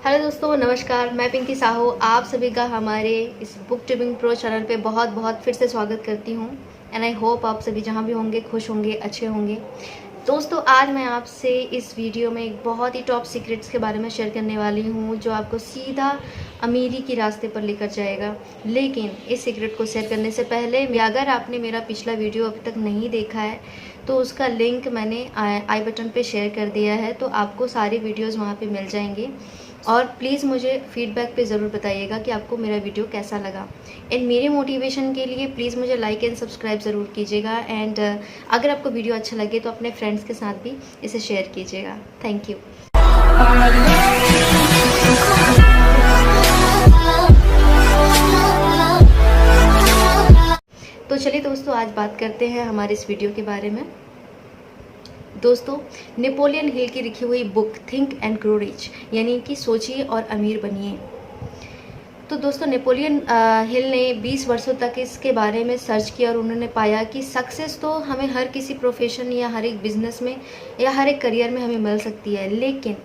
Hello दोस्तों, नमस्कार। मैं पिंकी साहू आप सभी का हमारे इस बुक ट्यूबिंग प्रो चैनल पे बहुत बहुत फिर से स्वागत करती हूँ। एंड आई होप आप सभी जहाँ भी होंगे खुश होंगे, अच्छे होंगे। दोस्तों, आज मैं आपसे इस वीडियो में एक बहुत ही टॉप सीक्रेट्स के बारे में शेयर करने वाली हूँ जो आपको सीधा अमीरी के रास्ते पर लेकर जाएगा। लेकिन इस सीक्रेट को शेयर करने से पहले अगर आपने मेरा पिछला वीडियो अभी तक नहीं देखा है तो उसका लिंक मैंने आई बटन पे शेयर कर दिया है, तो आपको सारे वीडियोज़ वहाँ पर मिल जाएंगे। और प्लीज़ मुझे फीडबैक पे ज़रूर बताइएगा कि आपको मेरा वीडियो कैसा लगा। एंड मेरे मोटिवेशन के लिए प्लीज़ मुझे लाइक एंड सब्सक्राइब ज़रूर कीजिएगा। एंड अगर आपको वीडियो अच्छा लगे तो अपने फ्रेंड्स के साथ भी इसे शेयर कीजिएगा। Thank you. तो चलिए दोस्तों, आज बात करते हैं हमारे इस वीडियो के बारे में। दोस्तों, नेपोलियन हिल की लिखी हुई book think and grow rich, यानी कि सोचिए और अमीर बनिए। तो दोस्तों, नेपोलियन हिल ने 20 वर्षों तक इसके बारे में सर्च किया और उन्होंने पाया कि सक्सेस तो हमें हर किसी प्रोफेशन या हर एक बिजनेस में या हर एक करियर में हमें मिल सकती है, लेकिन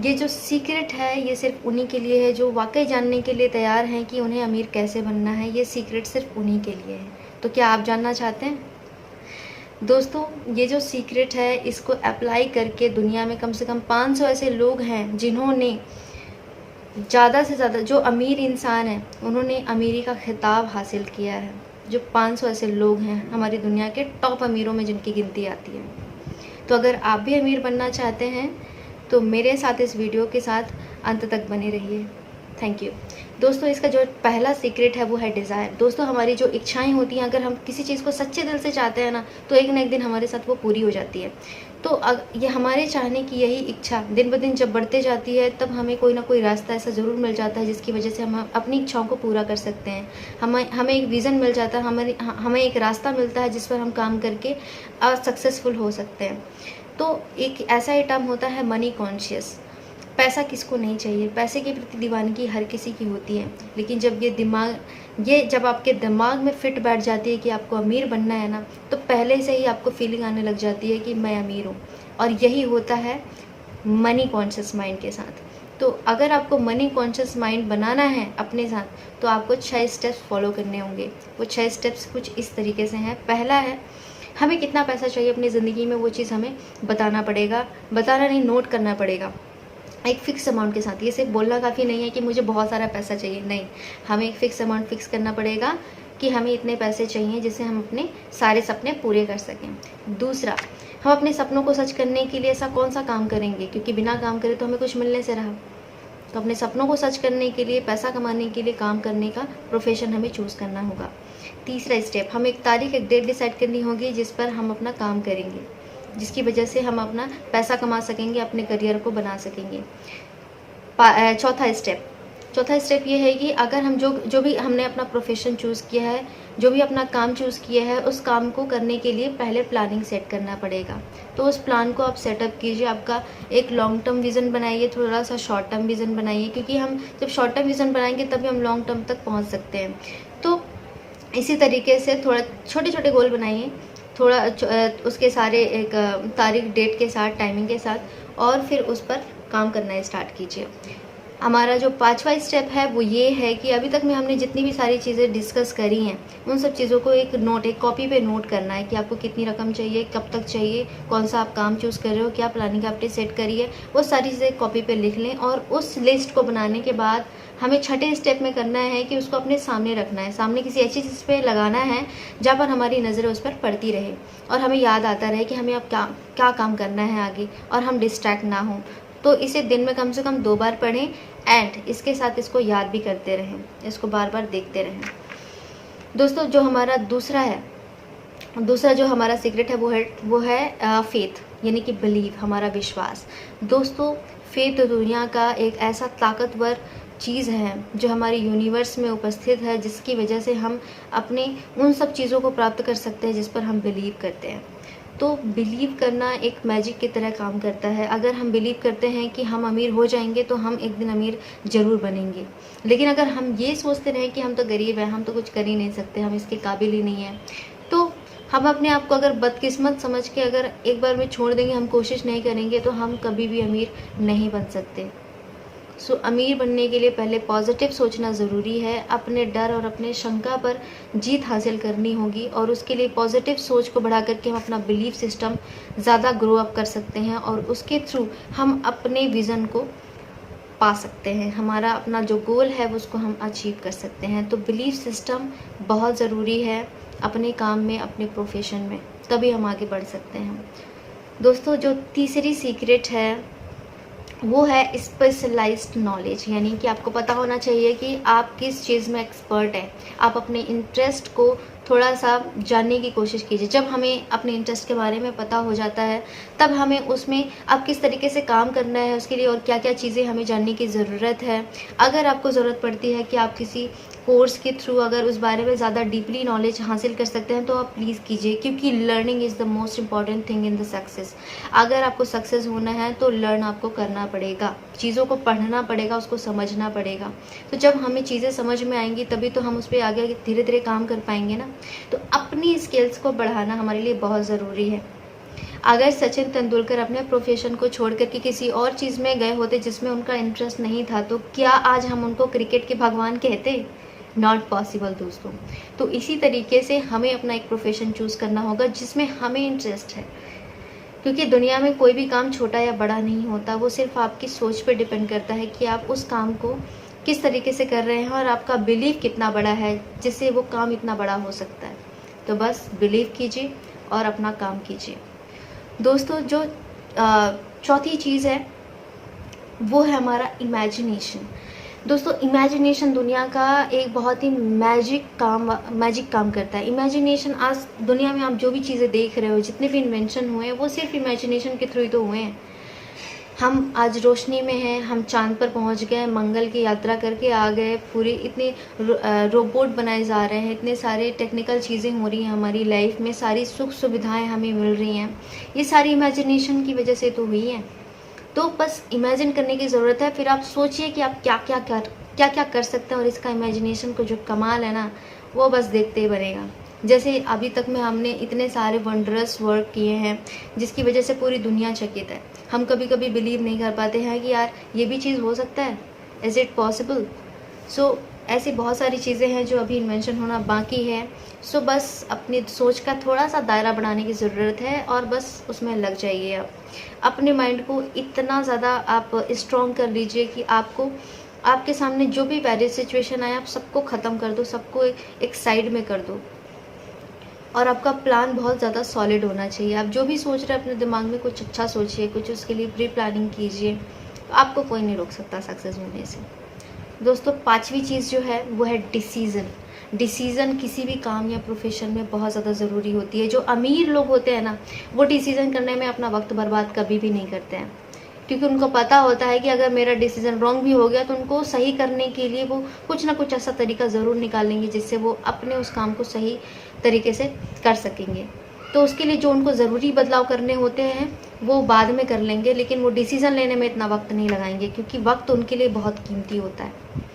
ये जो सीक्रेट है ये सिर्फ उन्हीं के लिए है जो वाकई जानने के लिए तैयार हैं कि उन्हें अमीर कैसे बनना है। ये सीक्रेट सिर्फ उन्हीं के लिए है। तो क्या आप जानना चाहते हैं? दोस्तों, ये जो सीक्रेट है इसको अप्लाई करके दुनिया में कम से कम 500 ऐसे लोग हैं जिन्होंने ज़्यादा से ज़्यादा, जो अमीर इंसान हैं उन्होंने अमीरी का खिताब हासिल किया है। जो 500 ऐसे लोग हैं हमारी दुनिया के टॉप अमीरों में जिनकी गिनती आती है। तो अगर आप भी अमीर बनना चाहते हैं तो मेरे साथ इस वीडियो के साथ अंत तक बने रहिए। Thank you. दोस्तों, इसका जो पहला सीक्रेट है वो है डिज़ायर। दोस्तों, हमारी जो इच्छाएं होती हैं, अगर हम किसी चीज़ को सच्चे दिल से चाहते हैं ना तो एक ना एक दिन हमारे साथ वो पूरी हो जाती है। तो ये हमारे चाहने की यही इच्छा दिन ब दिन जब बढ़ते जाती है तब हमें कोई ना कोई रास्ता ऐसा ज़रूर मिल जाता है जिसकी वजह से हम अपनी इच्छाओं को पूरा कर सकते हैं। हमें एक विज़न मिल जाता है, हमें एक रास्ता मिलता है जिस पर हम काम करके सक्सेसफुल हो सकते हैं। तो एक ऐसा आइटम होता है मनी कॉन्शियस। पैसा किसको नहीं चाहिए? पैसे के प्रति दीवानगी हर किसी की होती है, लेकिन जब जब आपके दिमाग में फिट बैठ जाती है कि आपको अमीर बनना है ना, तो पहले से ही आपको फीलिंग आने लग जाती है कि मैं अमीर हूँ। और यही होता है मनी कॉन्शियस माइंड के साथ। तो अगर आपको मनी कॉन्शियस माइंड बनाना है अपने साथ तो आपको 6 स्टेप्स फॉलो करने होंगे। वो 6 स्टेप्स कुछ इस तरीके से हैं। पहला है, हमें कितना पैसा चाहिए अपनी ज़िंदगी में, वो चीज़ हमें बताना पड़ेगा। बताना नहीं, नोट करना पड़ेगा एक फ़िक्स अमाउंट के साथ। ये सिर्फ बोलना काफ़ी नहीं है कि मुझे बहुत सारा पैसा चाहिए, नहीं। हमें एक फ़िक्स अमाउंट फिक्स करना पड़ेगा कि हमें इतने पैसे चाहिए जिससे हम अपने सारे सपने पूरे कर सकें। दूसरा, हम अपने सपनों को सच करने के लिए ऐसा कौन सा काम करेंगे, क्योंकि बिना काम करे तो हमें कुछ मिलने से रहा। तो अपने सपनों को सच करने के लिए, पैसा कमाने के लिए काम करने का प्रोफेशन हमें चूज़ करना होगा। तीसरा स्टेप, हमें एक तारीख, एक डेट डिसाइड करनी होगी जिस पर हम अपना काम करेंगे, जिसकी वजह से हम अपना पैसा कमा सकेंगे, अपने करियर को बना सकेंगे। चौथा स्टेप ये है कि अगर हम जो भी हमने अपना प्रोफेशन चूज़ किया है, जो भी अपना काम चूज़ किया है, उस काम को करने के लिए पहले प्लानिंग सेट करना पड़ेगा। तो उस प्लान को आप सेटअप कीजिए। आपका एक लॉन्ग टर्म विज़न बनाइए, थोड़ा सा शॉर्ट टर्म विज़न बनाइए, क्योंकि हम जब शॉर्ट टर्म विज़न बनाएंगे तभी हम लॉन्ग टर्म तक पहुँच सकते हैं। तो इसी तरीके से थोड़ा छोटे छोटे गोल बनाइए, थोड़ा उसके सारे एक तारीख, डेट के साथ, टाइमिंग के साथ, और फिर उस पर काम करना स्टार्ट कीजिए। हमारा जो 5वां स्टेप है वो ये है कि अभी तक में हमने जितनी भी सारी चीज़ें डिस्कस करी हैं उन सब चीज़ों को एक कॉपी पे नोट करना है कि आपको कितनी रकम चाहिए, कब तक चाहिए, कौन सा आप काम चूज़ कर रहे हो, क्या प्लानिंग आपने सेट करी है, वो सारी चीज़ें कॉपी पे लिख लें। और उस लिस्ट को बनाने के बाद हमें 6ठे स्टेप में करना है कि उसको अपने सामने रखना है, सामने किसी ऐसी चीज़ पे लगाना है जहाँ पर हमारी नज़रें उस पर पड़ती रहे और हमें याद आता रहे कि हमें अब क्या काम करना है आगे, और हम डिस्ट्रैक्ट ना हों। तो इसे दिन में कम से कम 2 बार पढ़ें एंड इसके साथ इसको याद भी करते रहें, इसको बार बार देखते रहें। दोस्तों, जो हमारा दूसरा जो हमारा सीक्रेट है वो है फेथ, यानी कि बिलीव, हमारा विश्वास। दोस्तों, फेथ दुनिया का एक ऐसा ताकतवर चीज़ है जो हमारे यूनिवर्स में उपस्थित है, जिसकी वजह से हम अपने उन सब चीज़ों को प्राप्त कर सकते हैं जिस पर हम बिलीव करते हैं। तो बिलीव करना एक मैजिक की तरह काम करता है। अगर हम बिलीव करते हैं कि हम अमीर हो जाएंगे तो हम एक दिन अमीर ज़रूर बनेंगे, लेकिन अगर हम ये सोचते रहें कि हम तो गरीब हैं, हम तो कुछ कर ही नहीं सकते, हम इसके काबिल ही नहीं हैं, तो हम अपने आप को अगर बदकिस्मत समझ के अगर एक बार में छोड़ देंगे, हम कोशिश नहीं करेंगे, तो हम कभी भी अमीर नहीं बन सकते। सो अमीर बनने के लिए पहले पॉजिटिव सोचना ज़रूरी है, अपने डर और अपने शंका पर जीत हासिल करनी होगी और उसके लिए पॉजिटिव सोच को बढ़ा करके हम अपना बिलीफ सिस्टम ज़्यादा ग्रो अप कर सकते हैं और उसके थ्रू हम अपने विज़न को पा सकते हैं, हमारा अपना जो गोल है वो उसको हम अचीव कर सकते हैं। तो बिलीफ सिस्टम बहुत ज़रूरी है अपने काम में, अपने प्रोफेशन में, तभी हम आगे बढ़ सकते हैं। दोस्तों, जो तीसरी सीक्रेट है वो है स्पेशलाइज्ड नॉलेज, यानी कि आपको पता होना चाहिए कि आप किस चीज़ में एक्सपर्ट हैं। आप अपने इंटरेस्ट को थोड़ा सा जानने की कोशिश कीजिए। जब हमें अपने इंटरेस्ट के बारे में पता हो जाता है तब हमें उसमें अब किस तरीके से काम करना है उसके लिए और क्या क्या चीज़ें हमें जानने की ज़रूरत है। अगर आपको ज़रूरत पड़ती है कि आप किसी कोर्स के थ्रू अगर उस बारे में ज़्यादा डीपली नॉलेज हासिल कर सकते हैं तो आप प्लीज़ कीजिए, क्योंकि learning is the most important thing in the success. अगर आपको सक्सेस होना है तो लर्न आपको करना पड़ेगा, चीज़ों को पढ़ना पड़ेगा, उसको समझना पड़ेगा। तो जब हमें चीज़ें समझ में आएंगी तभी तो हम उस पर आगे धीरे धीरे काम कर पाएंगे ना। तो अपनी स्किल्स को बढ़ाना हमारे लिए बहुत ज़रूरी है। अगर सचिन तेंदुलकर अपने प्रोफेशन को छोड़ करके किसी और चीज़ में गए होते जिसमें उनका इंटरेस्ट नहीं था तो क्या आज हम उनको क्रिकेट के भगवान कहते? नॉट पॉसिबल दोस्तों। तो इसी तरीके से हमें अपना एक प्रोफेशन चूज़ करना होगा जिसमें हमें इंटरेस्ट है, क्योंकि दुनिया में कोई भी काम छोटा या बड़ा नहीं होता, वो सिर्फ आपकी सोच पे डिपेंड करता है कि आप उस काम को किस तरीके से कर रहे हैं और आपका बिलीव कितना बड़ा है जिससे वो काम इतना बड़ा हो सकता है। तो बस बिलीव कीजिए और अपना काम कीजिए। दोस्तों, जो चौथी चीज़ है वो है हमारा इमेजिनेशन। दोस्तों, इमेजिनेशन दुनिया का एक बहुत ही मैजिक काम करता है। इमेजिनेशन आज दुनिया में आप जो भी चीज़ें देख रहे हो, जितने भी इन्वेंशन हुए हैं वो सिर्फ इमेजिनेशन के थ्रू ही तो हुए हैं। हम आज रोशनी में हैं, हम चांद पर पहुंच गए, मंगल की यात्रा करके आ गए, पूरी इतने रोबोट बनाए जा रहे हैं, इतने सारे टेक्निकल चीज़ें हो रही हैं हमारी लाइफ में, सारी सुख सुविधाएं हमें मिल रही हैं, ये सारी इमेजिनेशन की वजह से तो हुई हैं। तो बस इमेजिन करने की ज़रूरत है, फिर आप सोचिए कि आप क्या क्या कर सकते हैं और इसका इमेजिनेशन को जो कमाल है ना वो बस देखते ही बनेगा। जैसे अभी तक में हमने इतने सारे वंडरस वर्क किए हैं जिसकी वजह से पूरी दुनिया चकित है। हम कभी कभी बिलीव नहीं कर पाते हैं कि यार ये भी चीज़ हो सकता है, इज़ इट पॉसिबल। सो ऐसी बहुत सारी चीज़ें हैं जो अभी इन्वेंशन होना बाकी है। सो बस अपनी सोच का थोड़ा सा दायरा बढ़ाने की ज़रूरत है और बस उसमें लग जाइए। आप अपने माइंड को इतना ज़्यादा आप स्ट्रॉन्ग कर लीजिए कि आपको आपके सामने जो भी वेरियस सिचुएशन आए आप सबको ख़त्म कर दो, सबको एक साइड में कर दो। और आपका प्लान बहुत ज़्यादा सॉलिड होना चाहिए। आप जो भी सोच रहे हैं अपने दिमाग में कुछ अच्छा सोचिए, कुछ उसके लिए प्री प्लानिंग कीजिए, तो आपको कोई नहीं रोक सकता सक्सेस होने से। दोस्तों, पांचवी चीज़ जो है वो है डिसीज़न किसी भी काम या प्रोफेशन में बहुत ज़्यादा ज़रूरी होती है। जो अमीर लोग होते हैं ना वो डिसीज़न करने में अपना वक्त बर्बाद कभी भी नहीं करते हैं, क्योंकि उनको पता होता है कि अगर मेरा डिसीज़न रॉन्ग भी हो गया तो उनको सही करने के लिए वो कुछ ना कुछ ऐसा तरीका ज़रूर निकालेंगे जिससे वो अपने उस काम को सही तरीके से कर सकेंगे। तो उसके लिए जो उनको ज़रूरी बदलाव करने होते हैं वो बाद में कर लेंगे, लेकिन वो डिसीज़न लेने में इतना वक्त नहीं लगाएंगे क्योंकि वक्त उनके लिए बहुत कीमती होता है।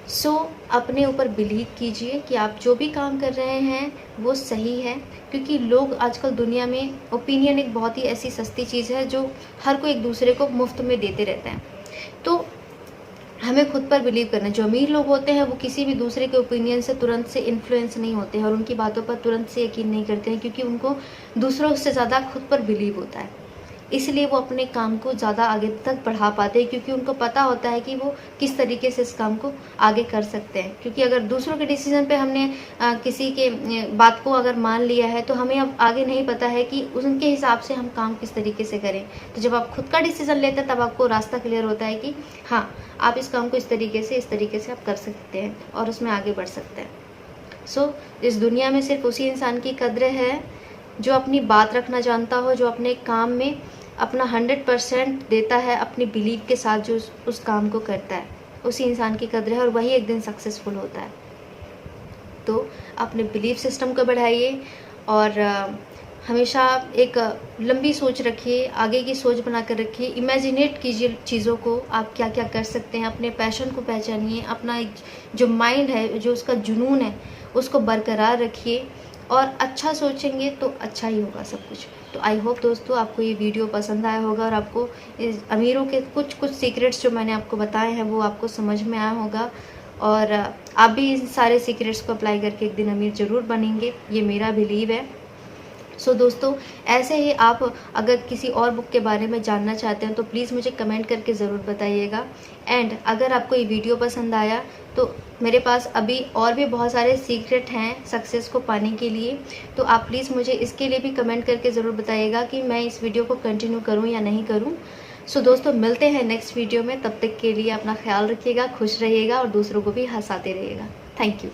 सो अपने ऊपर बिलीव कीजिए कि आप जो भी काम कर रहे हैं वो सही है, क्योंकि लोग आजकल दुनिया में ओपिनियन एक बहुत ही ऐसी सस्ती चीज़ है जो हर कोई एक दूसरे को मुफ्त में देते रहते हैं। तो हमें खुद पर बिलीव करना है। जो अमीर लोग होते हैं वो किसी भी दूसरे के ओपिनियन से तुरंत से इन्फ्लुएंस नहीं होते हैं और उनकी बातों पर तुरंत से यकीन नहीं करते हैं, क्योंकि उनको दूसरों से ज़्यादा खुद पर बिलीव होता है। इसलिए वो अपने काम को ज़्यादा आगे तक बढ़ा पाते हैं, क्योंकि उनको पता होता है कि वो किस तरीके से इस काम को आगे कर सकते हैं। क्योंकि अगर दूसरों के डिसीजन पे हमने किसी के बात को अगर मान लिया है तो हमें अब आगे नहीं पता है कि उनके हिसाब से हम काम किस तरीके से करें। तो जब आप खुद का डिसीजन लेते हैं तब आपको रास्ता क्लियर होता है कि हाँ, आप इस काम को इस तरीके से आप कर सकते हैं और उसमें आगे बढ़ सकते हैं। सो इस दुनिया में सिर्फ उसी इंसान की कद्र है जो अपनी बात रखना जानता हो, जो अपने काम में अपना 100% देता है, अपनी बिलीव के साथ जो उस काम को करता है, उसी इंसान की कद्र है और वही एक दिन सक्सेसफुल होता है। तो अपने बिलीफ सिस्टम को बढ़ाइए और हमेशा एक लंबी सोच रखिए, आगे की सोच बना कर रखिए, इमेजिनेट कीजिए चीज़ों को, आप क्या क्या कर सकते हैं, अपने पैशन को पहचानिए, अपना एक जो माइंड है, जो उसका जुनून है उसको बरकरार रखिए और अच्छा सोचेंगे तो अच्छा ही होगा सब कुछ। तो आई होप दोस्तों आपको ये वीडियो पसंद आया होगा और आपको इस अमीरों के कुछ सीक्रेट्स जो मैंने आपको बताए हैं वो आपको समझ में आया होगा, और आप भी इन सारे सीक्रेट्स को अप्लाई करके एक दिन अमीर ज़रूर बनेंगे, ये मेरा बिलीव है। सो दोस्तों, ऐसे ही आप अगर किसी और बुक के बारे में जानना चाहते हैं तो प्लीज़ मुझे कमेंट करके ज़रूर बताइएगा। एंड अगर आपको ये वीडियो पसंद आया तो मेरे पास अभी और भी बहुत सारे सीक्रेट हैं सक्सेस को पाने के लिए, तो आप प्लीज़ मुझे इसके लिए भी कमेंट करके ज़रूर बताइएगा कि मैं इस वीडियो को कंटिन्यू करूँ या नहीं करूँ। सो दोस्तों, मिलते हैं नेक्स्ट वीडियो में, तब तक के लिए अपना ख्याल रखिएगा, खुश रहिएगा और दूसरों को भी हंसाते रहिएगा। Thank you.